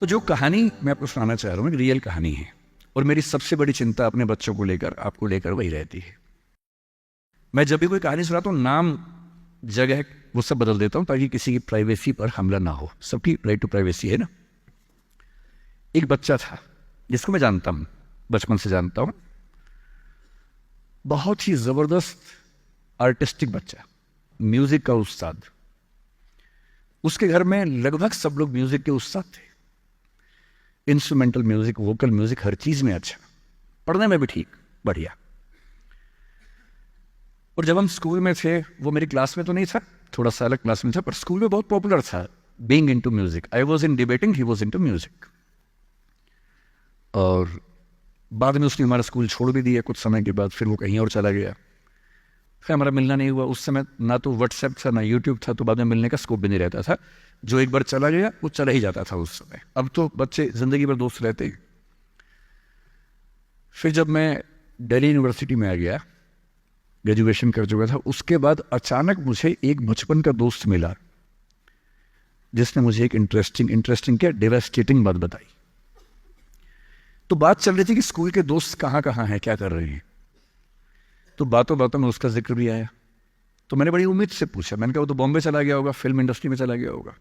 तो जो कहानी मैं आपको सुनाना चाह रहा हूँ एक रियल कहानी है और मेरी सबसे बड़ी चिंता अपने बच्चों को लेकर आपको लेकर वही रहती है। मैं जब भी कोई कहानी सुनाता हूँ नाम जगह वो सब बदल देता हूँ ताकि किसी की प्राइवेसी पर हमला ना हो। सबकी राइट टू प्राइवेसी है ना। एक बच्चा था जिसको मैं जानता हूँ, बचपन से जानता हूँ। बहुत ही जबरदस्त आर्टिस्टिक बच्चा, म्यूजिक का उस्ताद। उसके घर में लगभग सब लोग म्यूजिक के उस्ताद थे। इंस्ट्रूमेंटल म्यूजिक, वोकल म्यूजिक, हर चीज में अच्छा, पढ़ने में भी ठीक, बढ़िया। और जब हम स्कूल में थे, वो मेरी क्लास में तो नहीं था, थोड़ा सा अलग क्लास में था, पर स्कूल में बहुत पॉपुलर था being into music. I was in debating, he was into music. और बाद में उसने हमारा स्कूल छोड़ भी दिया कुछ समय के बाद, फिर वो कहीं और चला गया। फिर हमारा मिलना नहीं हुआ। उस समय ना तो व्हाट्सएप था ना यूट्यूब था, तो बाद में मिलने का स्कोप भी नहीं रहता था। जो एक बार चला गया वो चला ही जाता था उस समय। अब तो बच्चे जिंदगी भर दोस्त रहते हैं। फिर जब मैं दिल्ली यूनिवर्सिटी में आ गया, ग्रेजुएशन कर चुका था, उसके बाद अचानक मुझे एक बचपन का दोस्त मिला जिसने मुझे एक इंटरेस्टिंग क्या डेवास्टेटिंग बात बताई। तो बात चल रही थी कि स्कूल के दोस्त कहाँ कहाँ हैं, क्या कर रहे हैं। तो बातों बातों में उसका जिक्र भी आया। तो मैंने बड़ी उम्मीद से पूछा, मैंने कहा वो तो बॉम्बे चला गया होगा, फिल्म इंडस्ट्री में चला गया होगा।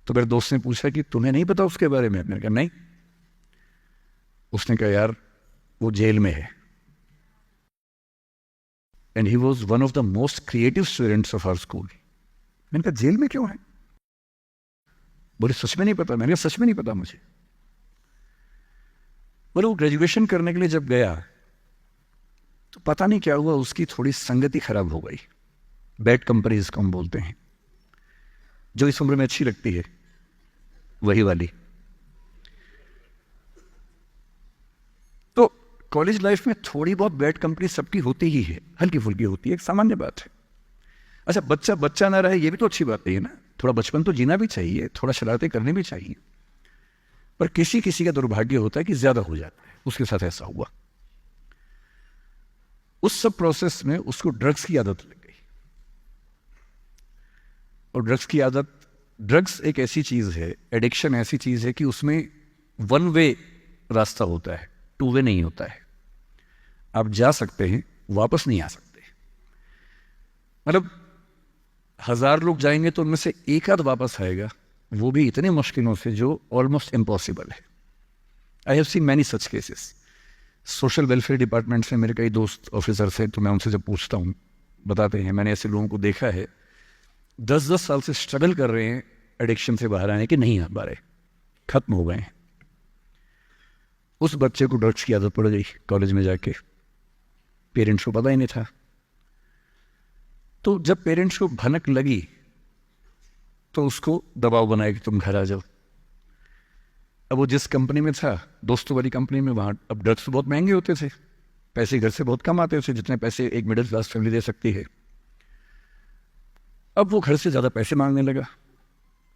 तो मेरे दोस्त ने पूछा कि तुम्हें नहीं पता उसके बारे में? मैंने कहा नहीं। उसने कहा यार वो जेल में है, and he was one of the most creative students of our school. मैंने कहा जेल में क्यों है? बोले सच में नहीं पता। मैंने कहा सच में नहीं पता मुझे। बोले वो ग्रेजुएशन करने के लिए जब गया तो पता नहीं क्या हुआ, उसकी थोड़ी संगति खराब हो गई। बैड कंपनी जिसको हम बोलते हैं, जो इस उम्र में अच्छी लगती है, वही वाली। तो कॉलेज लाइफ में थोड़ी बहुत बैड कंपनी सबकी होती ही है, हल्की फुल्की होती है, एक सामान्य बात है। अच्छा, बच्चा बच्चा ना रहे ये भी तो अच्छी बात नहीं है ना। थोड़ा बचपन तो जीना भी चाहिए, थोड़ा शरारतें करनी भी चाहिए। पर किसी किसी का दुर्भाग्य होता है कि ज्यादा हो जाता है। उसके साथ ऐसा हुआ। उस सब प्रोसेस में उसको ड्रग्स की आदत लग गई। और ड्रग्स एक ऐसी चीज है, एडिक्शन ऐसी चीज है कि उसमें वन वे रास्ता होता है, टू वे नहीं होता है। आप जा सकते हैं, वापस नहीं आ सकते। मतलब 1000 लोग जाएंगे तो उनमें से एक आध वापस आएगा, वो भी इतने मुश्किलों से जो ऑलमोस्ट इम्पॉसिबल है। I have seen many such cases. Social welfare department से मेरे कई दोस्त ऑफिसर्स हैं, तो मैं उनसे जब पूछता हूँ बताते हैं मैंने ऐसे लोगों को देखा है 10-10 साल से स्ट्रगल कर रहे हैं एडिक्शन से बाहर आने के, नहीं आ पा रहे, खत्म हो गए हैं। उस बच्चे को ड्रग्स की आदत पड़ गई कॉलेज में जाके। पेरेंट्स को पता ही नहीं था। तो जब पेरेंट्स को भनक लगी तो उसको दबाव बनाया कि तुम घर आ जाओ। अब वो जिस कंपनी में था, दोस्तों वाली कंपनी में, वहां अब ड्रग्स तो बहुत महंगे होते थे, पैसे घर से बहुत कम आते थे जितने पैसे एक मिडिल क्लास फैमिली दे सकती है। अब वो घर से ज्यादा पैसे मांगने लगा,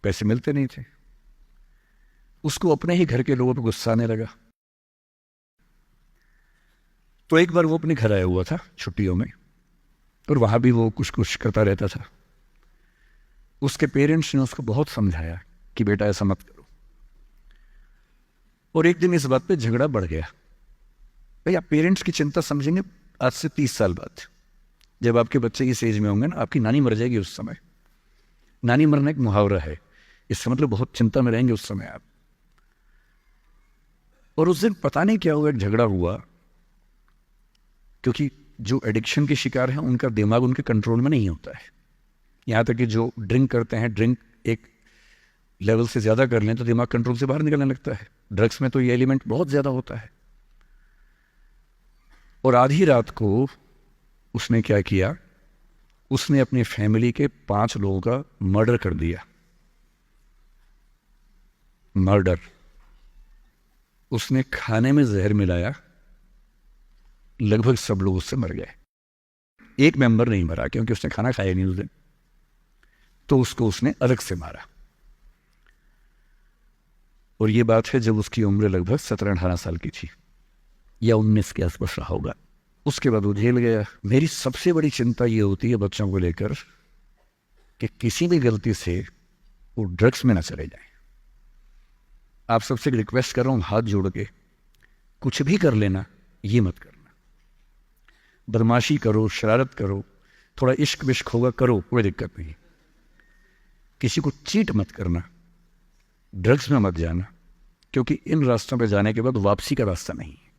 पैसे मिलते नहीं थे। उसको अपने ही घर के लोगों पर गुस्सा आने लगा। तो एक बार वो अपने घर आया हुआ था छुट्टियों में, और वहां भी वो कुछ कुछ करता रहता था। उसके पेरेंट्स ने उसको बहुत समझाया कि बेटा ऐसा मत करो। और एक दिन इस बात पे झगड़ा बढ़ गया। भाई आप पेरेंट्स की चिंता समझेंगे आज से 30 साल बाद, जब आपके बच्चे की एज में होंगे ना, आपकी नानी मर जाएगी उस समय। नानी मरना एक मुहावरा है, इससे मतलब बहुत चिंता में रहेंगे उस समय आप। और उस दिन पता नहीं क्या हुआ, एक झगड़ा हुआ, क्योंकि जो एडिक्शन के शिकार हैं उनका दिमाग उनके कंट्रोल में नहीं होता है। यहाँ तक कि जो ड्रिंक करते हैं, ड्रिंक एक लेवल से ज्यादा कर लें तो दिमाग कंट्रोल से बाहर निकलने लगता है। ड्रग्स में तो ये एलिमेंट बहुत ज्यादा होता है। और आधी रात को उसने क्या किया, उसने अपनी फैमिली के 5 लोगों का मर्डर कर दिया। मर्डर। उसने खाने में जहर मिलाया, लगभग सब लोग उससे मर गए। एक मेंबर नहीं मरा क्योंकि उसने खाना खाया नहीं उस दिन, तो उसको उसने अलग से मारा। और ये बात है जब उसकी उम्र लगभग 17-18 साल की थी, या 19 के आसपास रहा होगा। उसके बाद वो जेल गया। मेरी सबसे बड़ी चिंता ये होती है बच्चों को लेकर कि किसी भी गलती से वो ड्रग्स में ना चले जाए। आप सबसे रिक्वेस्ट कर रहा हूँ हाथ जोड़ के, कुछ भी कर लेना, ये मत करना। बदमाशी करो, शरारत करो, थोड़ा इश्क विश्क होगा करो, कोई दिक्कत नहीं। किसी को चीट मत करना, ड्रग्स में मत जाना, क्योंकि इन रास्तों पे जाने के बाद वापसी का रास्ता नहीं है।